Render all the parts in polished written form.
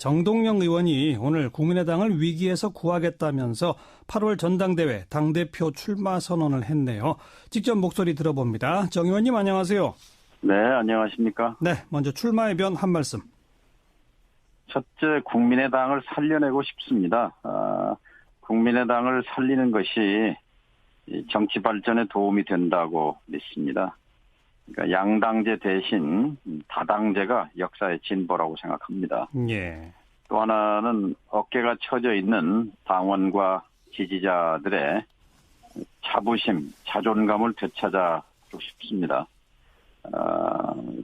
정동영 의원이 오늘 국민의당을 위기에서 구하겠다면서 8월 전당대회 당대표 출마 선언을 했네요. 직접 목소리 들어봅니다. 정 의원님 안녕하세요. 네, 안녕하십니까. 네, 먼저 출마의 변 한 말씀. 첫째, 국민의당을 살려내고 싶습니다. 국민의당을 살리는 것이 정치 발전에 도움이 된다고 믿습니다. 그러니까 양당제 대신 다당제가 역사의 진보라고 생각합니다. 예. 또 하나는 어깨가 처져 있는 당원과 지지자들의 자부심, 자존감을 되찾아주고 싶습니다.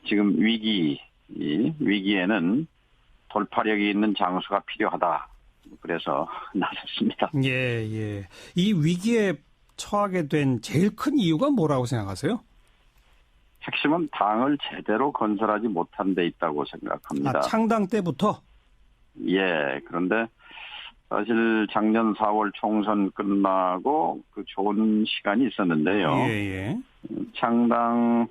지금 위기에는 돌파력이 있는 장수가 필요하다. 그래서 나섰습니다. 예. 이 위기에 처하게 된 제일 큰 이유가 뭐라고 생각하세요? 핵심은 당을 제대로 건설하지 못한 데 있다고 생각합니다. 창당 때부터? 예, 그런데 사실 작년 4월 총선 끝나고 그 좋은 시간이 있었는데요. 예. 창당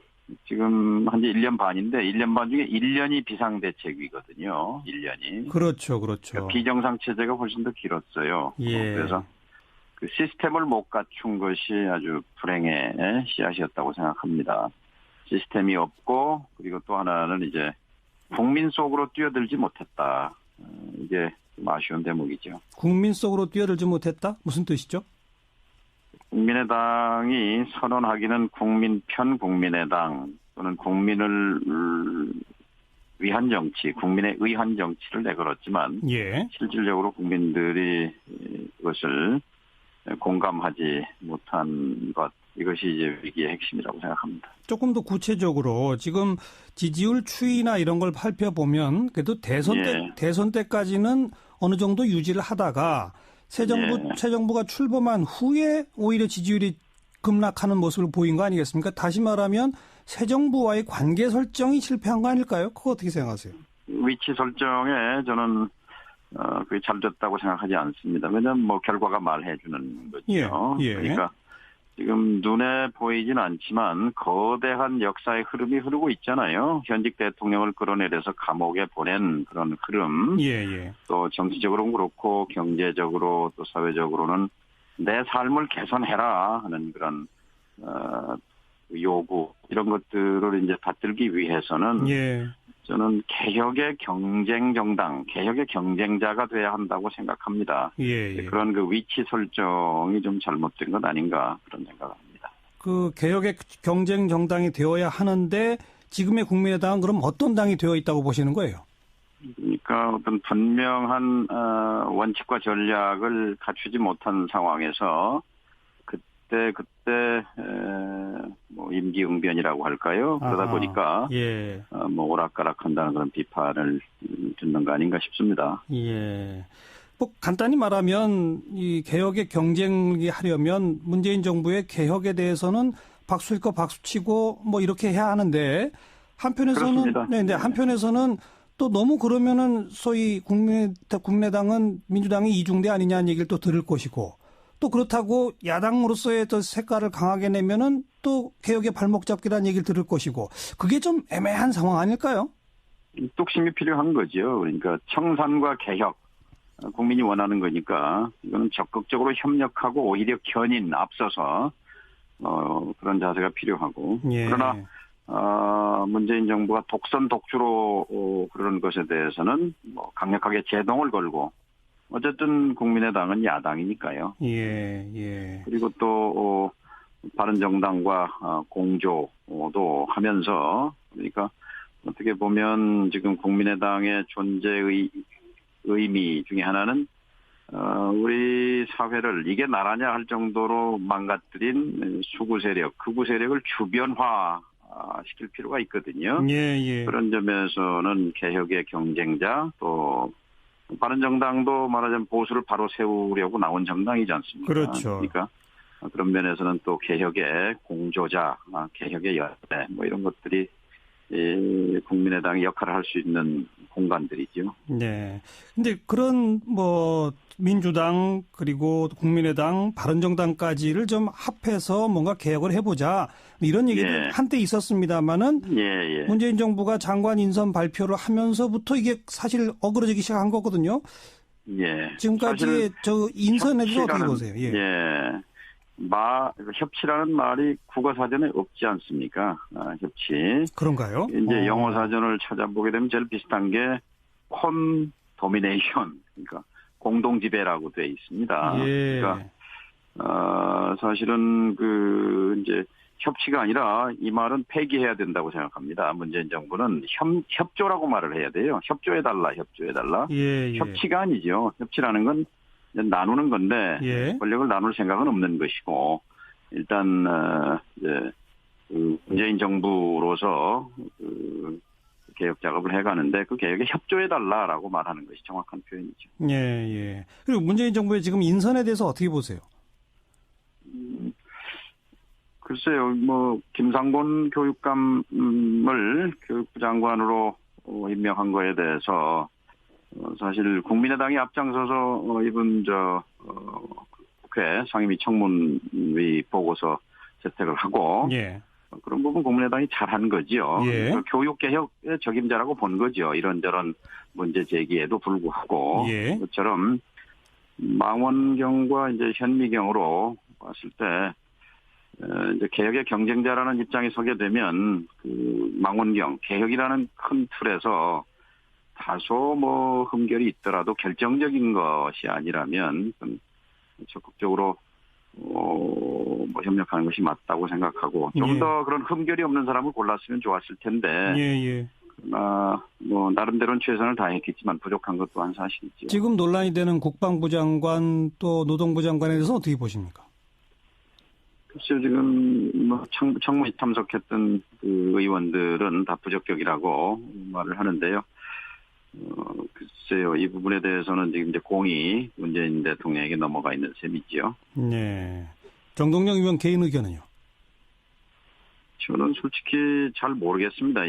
지금 한 지 1년 반인데 1년 반 중에 1년이 비상대책이거든요. 1년이. 그렇죠. 그러니까 비정상 체제가 훨씬 더 길었어요. 예. 그래서 그 시스템을 못 갖춘 것이 아주 불행의 씨앗이었다고 생각합니다. 시스템이 없고 그리고 또 하나는 이제 국민 속으로 뛰어들지 못했다. 이게 좀 아쉬운 대목이죠. 국민 속으로 뛰어들지 못했다? 무슨 뜻이죠? 국민의당이 선언하기는 국민 편 국민의당 또는 국민을 위한 정치, 국민에 의한 정치를 내걸었지만 예. 실질적으로 국민들이 그것을 공감하지 못한 것, 이것이 이제 위기의 핵심이라고 생각합니다. 조금 더 구체적으로 지금 지지율 추이나 이런 걸 살펴보면 그래도 대선 때까지는 어느 정도 유지를 하다가 새 정부가 출범한 후에 오히려 지지율이 급락하는 모습을 보인 거 아니겠습니까? 다시 말하면 새 정부와의 관계 설정이 실패한 거 아닐까요? 그거 어떻게 생각하세요? 위치 설정에 저는 그게 잘 됐다고 생각하지 않습니다. 왜냐하면 뭐 결과가 말해주는 거죠. 예. 그러니까 지금 눈에 보이진 않지만 거대한 역사의 흐름이 흐르고 있잖아요. 현직 대통령을 끌어내려서 감옥에 보낸 그런 흐름. 예. 또 정치적으로는 그렇고 경제적으로 또 사회적으로는 내 삶을 개선해라 하는 그런 요구 이런 것들을 이제 받들기 위해서는 저는 개혁의 경쟁 정당, 개혁의 경쟁자가 돼야 한다고 생각합니다. 예. 그런 그 위치 설정이 좀 잘못된 것 아닌가 그런 생각을 합니다. 그 개혁의 경쟁 정당이 되어야 하는데 지금의 국민의당은 그럼 어떤 당이 되어 있다고 보시는 거예요? 그러니까 어떤 분명한 원칙과 전략을 갖추지 못한 상황에서 그때 뭐 임기응변이라고 할까요? 그러다 보니까 뭐 오락가락한다는 그런 비판을 듣는 거 아닌가 싶습니다. 예. 뭐 간단히 말하면 이 개혁의 경쟁이 하려면 문재인 정부의 개혁에 대해서는 박수일 거 박수치고 뭐 이렇게 해야 하는데 한편에서는 한편에서는 또 너무 그러면은 소위 국민의당은 민주당이 이중대 아니냐는 얘기를 또 들을 것이고 또 그렇다고 야당으로서의 또 색깔을 강하게 내면은 또 개혁의 발목 잡기라는 얘기를 들을 것이고 그게 좀 애매한 상황 아닐까요? 뚝심이 필요한 거죠. 그러니까 청산과 개혁 국민이 원하는 거니까 이거는 적극적으로 협력하고 오히려 앞서서 그런 자세가 필요하고 그러나 문재인 정부가 독선 독주로 그런 것에 대해서는 뭐 강력하게 제동을 걸고 어쨌든 국민의당은 야당이니까요. 그리고 또 바른정당과 공조도 하면서 그러니까 어떻게 보면 지금 국민의당의 존재의 의미 중에 하나는 우리 사회를 이게 나라냐 할 정도로 망가뜨린 수구 세력, 극우 세력을 주변화 시킬 필요가 있거든요. 그런 점에서는 개혁의 경쟁자 또 바른정당도 말하자면 보수를 바로 세우려고 나온 정당이지 않습니까? 그렇죠. 그러니까 그런 면에서는 또 개혁의 공조자, 개혁의 열애 뭐 이런 것들이 국민의당이 역할을 할 수 있는 공간들이죠. 네. 근데 그런 뭐 민주당 그리고 국민의당, 바른정당까지를 좀 합해서 뭔가 개혁을 해보자 이런 얘기도 한때 있었습니다마는 문재인 정부가 장관 인선 발표를 하면서부터 이게 사실 어그러지기 시작한 거거든요. 지금까지 저 인선에 대해서 어떻게 보세요? 협치라는 말이 국어사전에 없지 않습니까? 협치. 그런가요? 이제 영어 사전을 찾아보게 되면 제일 비슷한 게 콘도미네이션, 그러니까 공동지배라고 되어 있습니다. 그러니까 사실은 이제 협치가 아니라 이 말은 폐기해야 된다고 생각합니다. 문재인 정부는 협조라고 말을 해야 돼요. 협조해달라. 협치가 아니죠. 협치라는 건 나누는 건데 권력을 나눌 생각은 없는 것이고 일단 이제 문재인 정부로서 개혁 작업을 해가는데 그 개혁에 협조해달라라고 말하는 것이 정확한 표현이죠. 그리고 문재인 정부의 지금 인선에 대해서 어떻게 보세요? 글쎄요, 김상곤 교육감을 교육부 장관으로 임명한 거에 대해서 사실 국민의당이 앞장서서 이번 국회 상임위 청문위 보고서 채택을 하고 그런 부분 국민의당이 잘한 거지요. 교육개혁의 적임자라고 본 거죠. 이런저런 문제 제기에도 불구하고 그것처럼 망원경과 이제 현미경으로 봤을 때 이제 개혁의 경쟁자라는 입장에 서게 되면 망원경 개혁이라는 큰 틀에서 다소 흠결이 있더라도 결정적인 것이 아니라면 적극적으로 협력하는 것이 맞다고 생각하고 좀 더 그런 흠결이 없는 사람을 골랐으면 좋았을 텐데 나름대로는 최선을 다했겠지만 부족한 것 또한 사실이죠. 지금 논란이 되는 국방부 장관 또 노동부 장관에 대해서 어떻게 보십니까? 글쎄요, 지금 청문회 참석했던 의원들은 다 부적격이라고 말을 하는데요. 글쎄요, 이 부분에 대해서는 지금 이제 공이 문재인 대통령에게 넘어가 있는 셈이죠. 정동영 의원 개인 의견은요? 저는 솔직히 잘 모르겠습니다.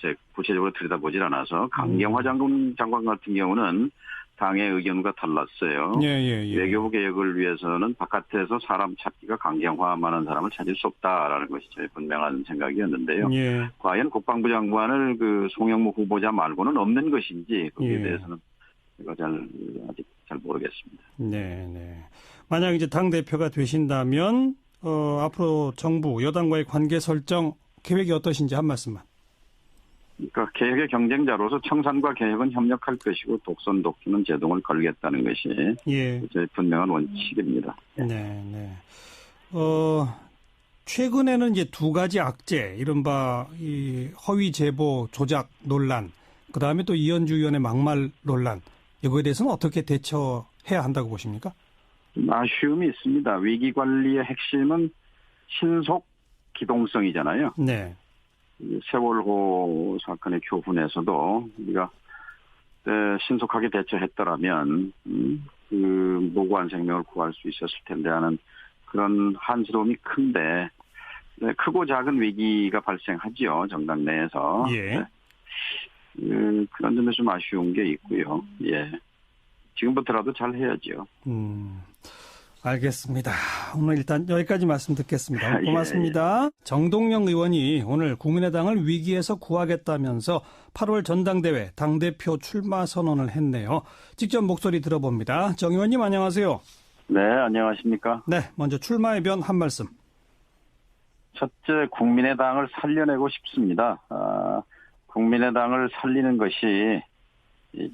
제 구체적으로 들여다보질 않아서 강경화 장관 같은 경우는 당의 의견과 달랐어요. 외교부 개혁을 위해서는 바깥에서 사람 찾기가 강경화만한 사람을 찾을 수 없다라는 것이 저의 분명한 생각이었는데요. 과연 국방부 장관을 송영무 후보자 말고는 없는 것인지 거기에 대해서는 제가 아직 잘 모르겠습니다. 만약 이제 당 대표가 되신다면 앞으로 정부 여당과의 관계 설정 계획이 어떠신지 한 말씀만. 그러니까 개혁의 경쟁자로서 청산과 개혁은 협력할 것이고 독선 독주는 제동을 걸겠다는 것이 제 분명한 원칙입니다. 최근에는 이제 두 가지 악재, 이른바 이 허위 제보 조작 논란, 그 다음에 또 이현주 의원의 막말 논란, 이거에 대해서는 어떻게 대처해야 한다고 보십니까? 아쉬움이 있습니다. 위기 관리의 핵심은 신속 기동성이잖아요. 세월호 사건의 교훈에서도 우리가 신속하게 대처했더라면 무고한 생명을 구할 수 있었을 텐데 하는 그런 한스러움이 큰데 크고 작은 위기가 발생하죠. 정당 내에서. 그런 점에서 좀 아쉬운 게 있고요. 지금부터라도 잘 해야죠. 알겠습니다. 오늘 일단 여기까지 말씀 듣겠습니다. 고맙습니다. 정동영 의원이 오늘 국민의당을 위기에서 구하겠다면서 8월 전당대회 당대표 출마 선언을 했네요. 직접 목소리 들어봅니다. 정 의원님 안녕하세요. 네, 안녕하십니까. 먼저 출마의 변 한 말씀. 첫째, 국민의당을 살려내고 싶습니다. 국민의당을 살리는 것이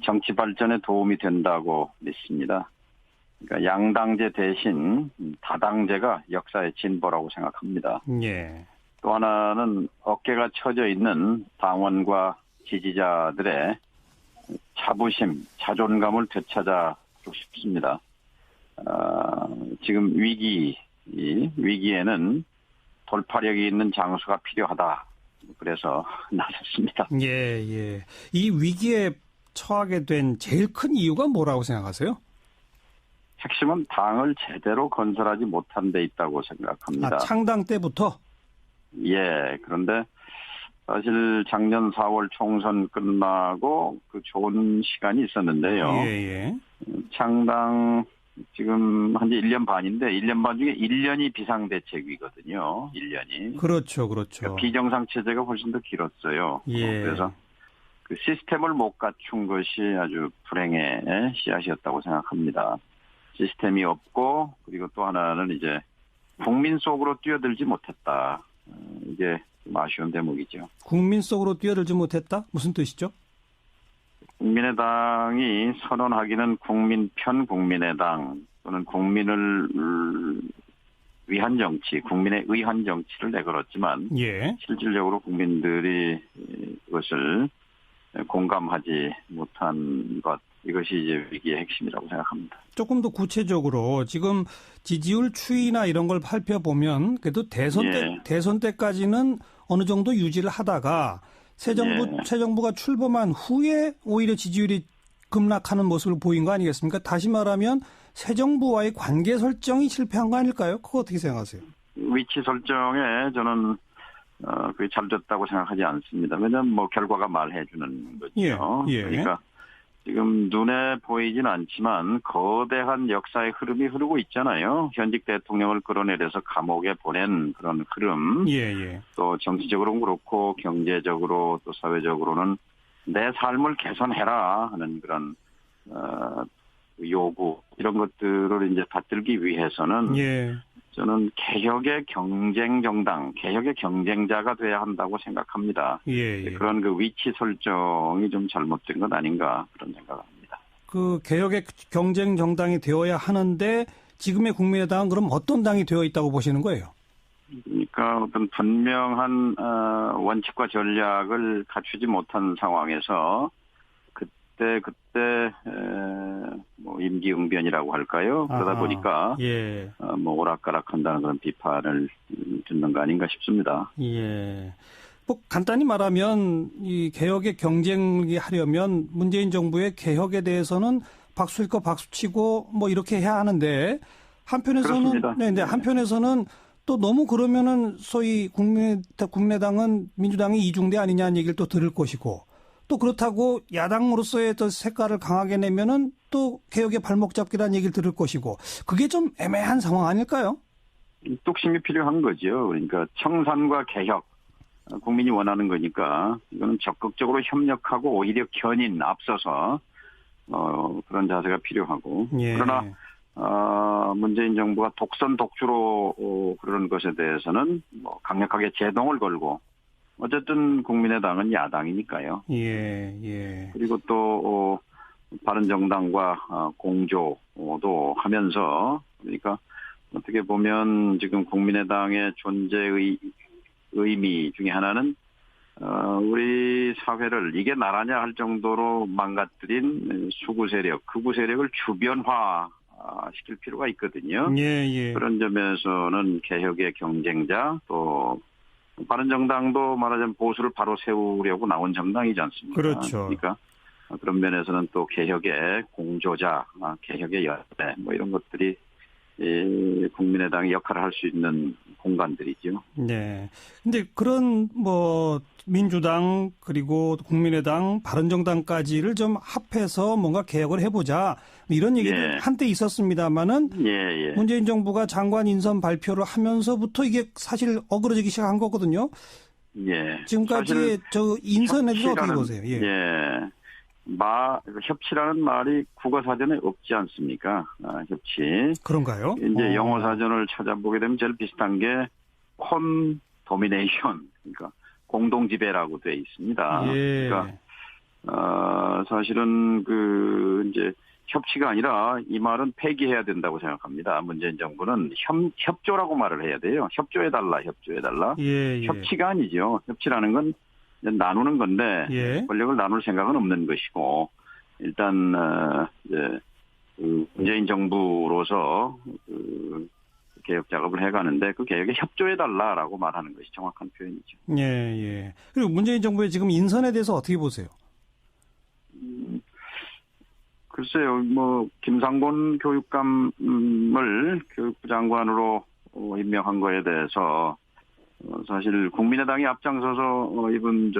정치 발전에 도움이 된다고 믿습니다. 그러니까 양당제 대신 다당제가 역사의 진보라고 생각합니다. 또 하나는 어깨가 처져 있는 당원과 지지자들의 자부심, 자존감을 되찾아주고 싶습니다. 지금 위기에는 돌파력이 있는 장수가 필요하다. 그래서 나섰습니다. 이 위기에 처하게 된 제일 큰 이유가 뭐라고 생각하세요? 핵심은 당을 제대로 건설하지 못한 데 있다고 생각합니다. 창당 때부터? 그런데 사실 작년 4월 총선 끝나고 그 좋은 시간이 있었는데요. 예. 창당 지금 한지 1년 반인데 1년 반 중에 1년이 비상대책이거든요. 1년이. 그렇죠. 그러니까 비정상 체제가 훨씬 더 길었어요. 예. 그래서 그 시스템을 못 갖춘 것이 아주 불행의 씨앗이었다고 생각합니다. 시스템이 없고 그리고 또 하나는 이제 국민 속으로 뛰어들지 못했다. 이게 좀 아쉬운 대목이죠. 국민 속으로 뛰어들지 못했다? 무슨 뜻이죠? 국민의당이 선언하기는 국민의당 또는 국민을 위한 정치, 국민에 의한 정치를 내걸었지만 예. 실질적으로 국민들이 그것을 공감하지 못한 것, 이것이 이제 위기의 핵심이라고 생각합니다. 조금 더 구체적으로 지금 지지율 추이나 이런 걸 살펴보면 그래도 대선 때까지는 어느 정도 유지를 하다가 새 정부가 출범한 후에 오히려 지지율이 급락하는 모습을 보인 거 아니겠습니까? 다시 말하면 새 정부와의 관계 설정이 실패한 거 아닐까요? 그거 어떻게 생각하세요? 위치 설정에 저는 그게 잘 됐다고 생각하지 않습니다. 왜냐하면 뭐 결과가 말해주는 거죠. 예. 그러니까 지금 눈에 보이진 않지만 거대한 역사의 흐름이 흐르고 있잖아요. 현직 대통령을 끌어내려서 감옥에 보낸 그런 흐름. 예. 또 정치적으로는 그렇고 경제적으로 또 사회적으로는 내 삶을 개선해라 하는 그런 요구 이런 것들을 이제 받들기 위해서는 저는 개혁의 경쟁 정당, 개혁의 경쟁자가 돼야 한다고 생각합니다. 그런 그 위치 설정이 좀 잘못된 것 아닌가 그런 생각을 합니다. 그 개혁의 경쟁 정당이 되어야 하는데 지금의 국민의당은 그럼 어떤 당이 되어 있다고 보시는 거예요? 그러니까 어떤 분명한 원칙과 전략을 갖추지 못한 상황에서 그때 뭐 임기응변이라고 할까요? 그러다 보니까 뭐 오락가락한다는 그런 비판을 듣는 거 아닌가 싶습니다. 뭐 간단히 말하면 이 개혁의 경쟁이 하려면 문재인 정부의 개혁에 대해서는 박수일 거 박수치고 뭐 이렇게 해야 하는데 한편에서는 한편에서는 또 너무 그러면은 소위 국민의당은 민주당이 이중대 아니냐는 얘기를 또 들을 것이고. 또 그렇다고 야당으로서의 또 색깔을 강하게 내면은 또 개혁의 발목 잡기라는 얘기를 들을 것이고 그게 좀 애매한 상황 아닐까요? 뚝심이 필요한 거죠. 그러니까 청산과 개혁 국민이 원하는 거니까 이거는 적극적으로 협력하고 오히려 앞서서 그런 자세가 필요하고 그러나 문재인 정부가 독선 독주로 그런 것에 대해서는 뭐 강력하게 제동을 걸고 어쨌든 국민의당은 야당이니까요. 그리고 또 바른정당과 공조도 하면서 그러니까 어떻게 보면 지금 국민의당의 존재의 의미 중에 하나는 우리 사회를 이게 나라냐 할 정도로 망가뜨린 수구 세력, 극우 세력을 주변화 시킬 필요가 있거든요. 그런 점에서는 개혁의 경쟁자 또 바른정당도 말하자면 보수를 바로 세우려고 나온 정당이지 않습니까? 그렇죠. 그러니까 그런 면에서는 또 개혁의 공조자, 개혁의 열배 뭐 이런 것들이 국민의당이 역할을 할 수 있는 공간들이죠. 근데 그런 뭐 민주당 그리고 국민의당, 바른정당까지를 좀 합해서 뭔가 개혁을 해보자 이런 얘기도 한때 있었습니다만은 문재인 정부가 장관 인선 발표를 하면서부터 이게 사실 어그러지기 시작한 거거든요. 지금까지 저 인선에 대해서 어떻게 보세요? 협치라는 말이 국어사전에 없지 않습니까? 협치. 그런가요? 이제 영어 사전을 찾아보게 되면 제일 비슷한 게 콘도미네이션, 그러니까 공동지배라고 되어 있습니다. 그러니까 사실은 이제 협치가 아니라 이 말은 폐기해야 된다고 생각합니다. 문재인 정부는 협조라고 말을 해야 돼요. 협조해달라. 협치가 아니죠. 협치라는 건 나누는 건데 권력을 나눌 생각은 없는 것이고 일단 이제 문재인 정부로서 개혁 작업을 해가는데 그 개혁에 협조해달라라고 말하는 것이 정확한 표현이죠. 그리고 문재인 정부의 지금 인선에 대해서 어떻게 보세요? 글쎄요, 뭐 김상곤 교육감을 교육부 장관으로 임명한 거에 대해서 사실 국민의당이 앞장서서 이번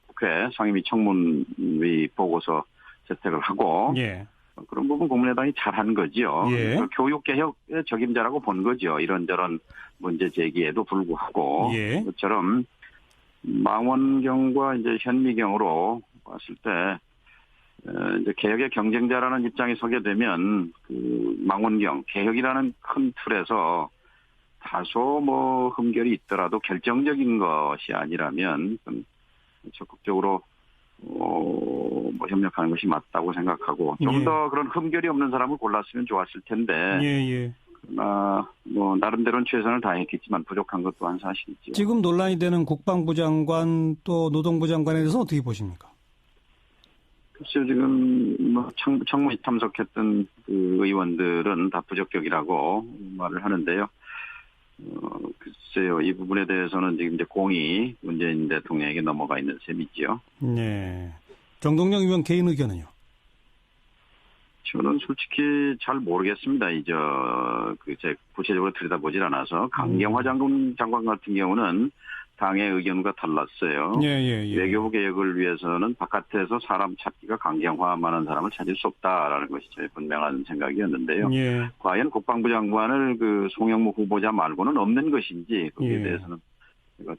국회 상임위 청문위 보고서 채택을 하고 예. 그런 부분 국민의당이 잘한 거지요. 예. 교육개혁의 적임자라고 본 거죠. 이런저런 문제 제기에도 불구하고 예. 그것처럼 망원경과 이제 현미경으로 봤을 때 이제 개혁의 경쟁자라는 입장에 서게 되면 그 망원경 개혁이라는 큰 틀에서 다소 뭐 흠결이 있더라도 결정적인 것이 아니라면 적극적으로 뭐 협력하는 것이 맞다고 생각하고 좀 더 그런 흠결이 없는 사람을 골랐으면 좋았을 텐데 예. 그러나 뭐 나름대로는 최선을 다했겠지만 부족한 것 또한 사실이죠. 지금 논란이 되는 국방부 장관 또 노동부 장관에 대해서 어떻게 보십니까? 글쎄요, 지금 뭐 청문회 참석했던 그 의원들은 다 부적격이라고 말을 하는데요. 글쎄요, 이 부분에 대해서는 지금 이제 공이 문재인 대통령에게 넘어가 있는 셈이지요. 네. 정동영 의원 개인 의견은요? 저는 솔직히 잘 모르겠습니다. 제 구체적으로 들여다보질 않아서 강경화 장관 같은 경우는 당의 의견과 달랐어요. 예. 외교부 개혁을 위해서는 바깥에서 사람 찾기가 강경화만한 사람을 찾을 수 없다라는 것이 저의 분명한 생각이었는데요. 예. 과연 국방부 장관을 그 송영무 후보자 말고는 없는 것인지 거기에 대해서는 제가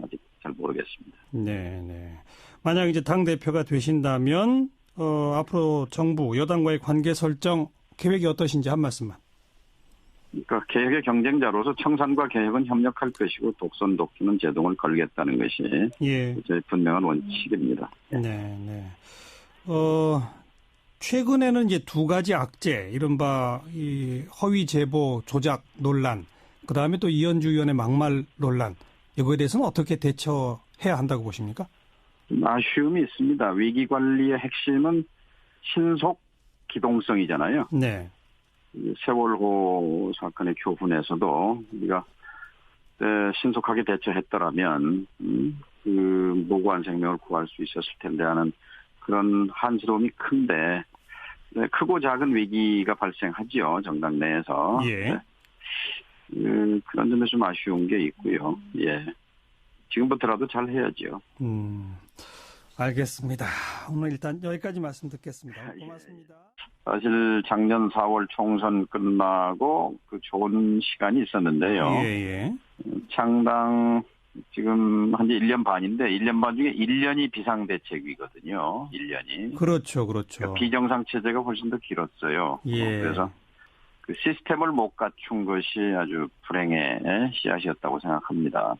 아직 잘 모르겠습니다. 네. 만약 이제 당 대표가 되신다면 앞으로 정부 여당과의 관계 설정 계획이 어떠신지 한 말씀만. 그러니까 개혁의 경쟁자로서 청산과 개혁은 협력할 것이고 독선 독주는 제동을 걸겠다는 것이 저희 분명한 원칙입니다. 네. 최근에는 이제 두 가지 악재, 이른바 이 허위 제보 조작 논란, 그 다음에 또 이현주 의원의 막말 논란, 이거에 대해서는 어떻게 대처해야 한다고 보십니까? 아쉬움이 있습니다. 위기 관리의 핵심은 신속 기동성이잖아요. 네. 세월호 사건의 교훈에서도 우리가 신속하게 대처했더라면 그 무고한 생명을 구할 수 있었을 텐데 하는 그런 한스러움이 큰데 크고 작은 위기가 발생하지요. 정당 내에서. 예. 그런 점에서 좀 아쉬운 게 있고요. 예. 지금부터라도 잘 해야죠. 알겠습니다. 오늘 일단 여기까지 말씀 듣겠습니다. 고맙습니다. 사실 작년 4월 총선 끝나고 그 좋은 시간이 있었는데요. 예. 창당 지금 한지 1년 반인데 1년 반 중에 1년이 비상대책이거든요. 1년이. 그렇죠. 그러니까 비정상 체제가 훨씬 더 길었어요. 예. 그래서 그 시스템을 못 갖춘 것이 아주 불행의 씨앗이었다고 생각합니다.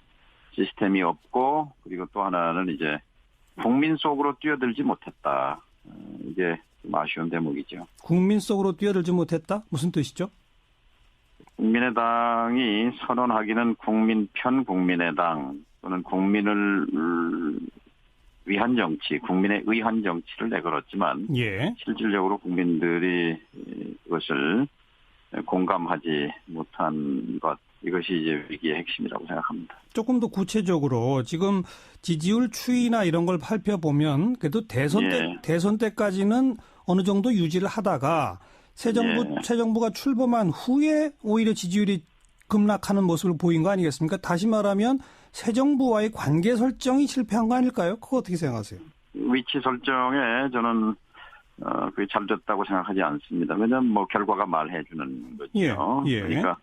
시스템이 없고 그리고 또 하나는 이제 국민 속으로 뛰어들지 못했다. 이게 좀 아쉬운 대목이죠. 국민 속으로 뛰어들지 못했다? 무슨 뜻이죠? 국민의당이 선언하기는 국민 편 국민의당 또는 국민을 위한 정치, 국민에 의한 정치를 내걸었지만 실질적으로 국민들이 그것을 공감하지 못한 것, 이것이 이제 위기의 핵심이라고 생각합니다. 조금 더 구체적으로 지금 지지율 추이나 이런 걸 살펴보면 그래도 대선 때까지는 어느 정도 유지를 하다가 새 정부가 출범한 후에 오히려 지지율이 급락하는 모습을 보인 거 아니겠습니까? 다시 말하면 새 정부와의 관계 설정이 실패한 거 아닐까요? 그거 어떻게 생각하세요? 위치 설정에 저는 그게 잘 됐다고 생각하지 않습니다. 왜냐하면 뭐 결과가 말해주는 거죠. 그러니까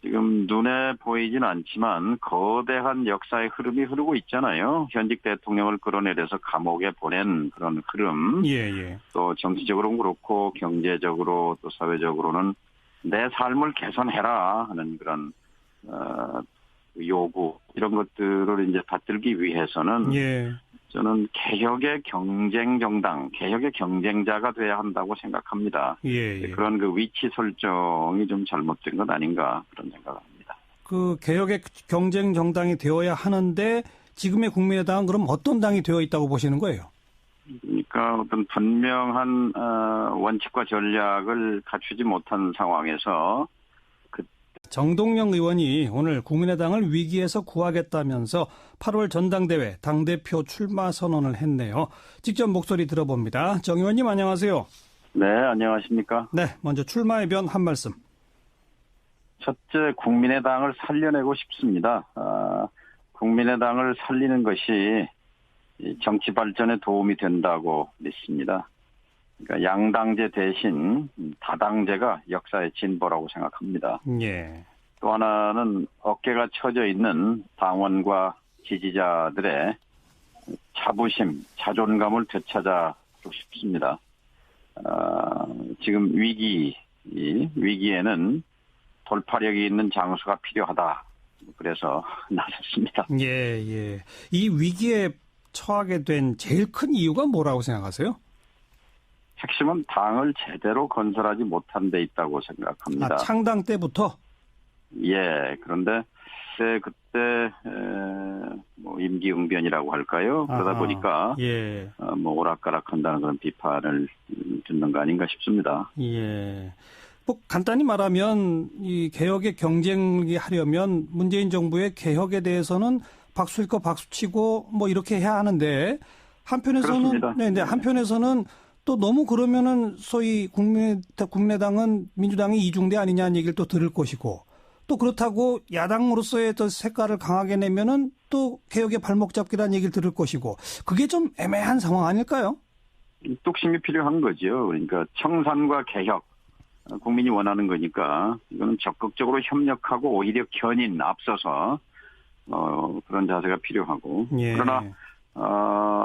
지금 눈에 보이진 않지만 거대한 역사의 흐름이 흐르고 있잖아요. 현직 대통령을 끌어내려서 감옥에 보낸 그런 흐름. 또 정치적으로는 그렇고 경제적으로 또 사회적으로는 내 삶을 개선해라 하는 그런 요구 이런 것들을 이제 받들기 위해서는 저는 개혁의 경쟁 정당, 개혁의 경쟁자가 돼야 한다고 생각합니다. 그런 그 위치 설정이 좀 잘못된 것 아닌가 그런 생각합니다. 그 개혁의 경쟁 정당이 되어야 하는데 지금의 국민의당은 그럼 어떤 당이 되어 있다고 보시는 거예요? 그러니까 어떤 분명한 원칙과 전략을 갖추지 못한 상황에서 정동영 의원이 오늘 국민의당을 위기에서 구하겠다면서 8월 전당대회 당대표 출마 선언을 했네요. 직접 목소리 들어봅니다. 정 의원님 안녕하세요. 네, 안녕하십니까. 네, 먼저 출마의 변 한 말씀. 첫째, 국민의당을 살려내고 싶습니다. 국민의당을 살리는 것이 이 정치 발전에 도움이 된다고 믿습니다. 그러니까 양당제 대신 다당제가 역사의 진보라고 생각합니다. 예. 또 하나는 어깨가 처져 있는 당원과 지지자들의 자부심, 자존감을 되찾아주고 싶습니다. 지금 위기에는 돌파력이 있는 장수가 필요하다. 그래서 나섰습니다. 예, 예. 이 위기에 처하게 된 제일 큰 이유가 뭐라고 생각하세요? 핵심은 당을 제대로 건설하지 못한 데 있다고 생각합니다. 창당 때부터? 예, 그런데 그때 뭐 임기응변이라고 할까요? 그러다 보니까 예. 뭐 오락가락한다는 그런 비판을 듣는 거 아닌가 싶습니다. 예. 뭐 간단히 말하면 이 개혁의 경쟁이 하려면 문재인 정부의 개혁에 대해서는 박수일 거 박수치고 뭐 이렇게 해야 하는데 한편에서는 네, 한편에서는 또 너무 그러면은 소위 국민의당은 민주당이 이중대 아니냐는 얘기를 또 들을 것이고 또 그렇다고 야당으로서의 또 색깔을 강하게 내면은 또 개혁의 발목 잡기라는 얘기를 들을 것이고 그게 좀 애매한 상황 아닐까요? 뚝심이 필요한 거죠. 그러니까 청산과 개혁 국민이 원하는 거니까 이거는 적극적으로 협력하고 오히려 견인 앞서서 그런 자세가 필요하고 예. 그러나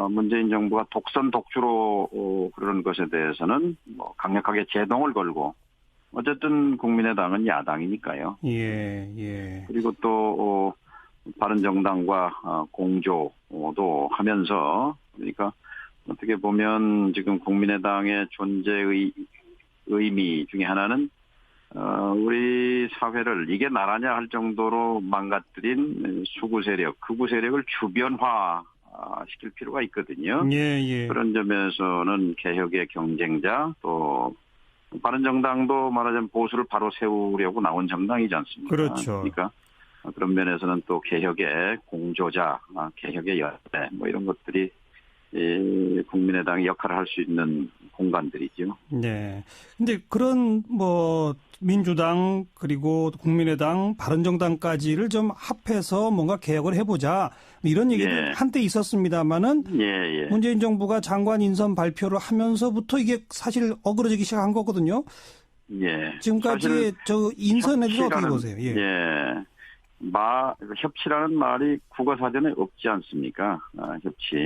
문재인 정부가 독선 독주로 그런 것에 대해서는 뭐 강력하게 제동을 걸고 어쨌든 국민의당은 야당이니까요. 예, 예. 그리고 또 바른정당과 공조도 하면서 그러니까 어떻게 보면 지금 국민의당의 존재의 의미 중에 하나는 우리 사회를 이게 나라냐 할 정도로 망가뜨린 수구 세력, 극우 세력을 주변화 시킬 필요가 있거든요. 예, 예. 그런 점에서는 개혁의 경쟁자 또 바른정당도 말하자면 보수를 바로 세우려고 나온 정당이지 않습니까? 그렇죠. 그러니까 그런 면에서는 또 개혁의 공조자, 개혁의 연대 뭐 이런 것들이 국민의당이 역할을 할 수 있는 공간들이죠. 네. 근데 그런 뭐 민주당 그리고 국민의당 바른정당까지를 좀 합해서 뭔가 개혁을 해보자 이런 얘기도 예. 한때 있었습니다만은 예. 문재인 정부가 장관 인선 발표를 하면서부터 이게 사실 어그러지기 시작한 거거든요. 예. 지금까지 저 인선에 대해서 어떻게 보세요? 예. 협치라는 말이 국어사전에 없지 않습니까? 협치.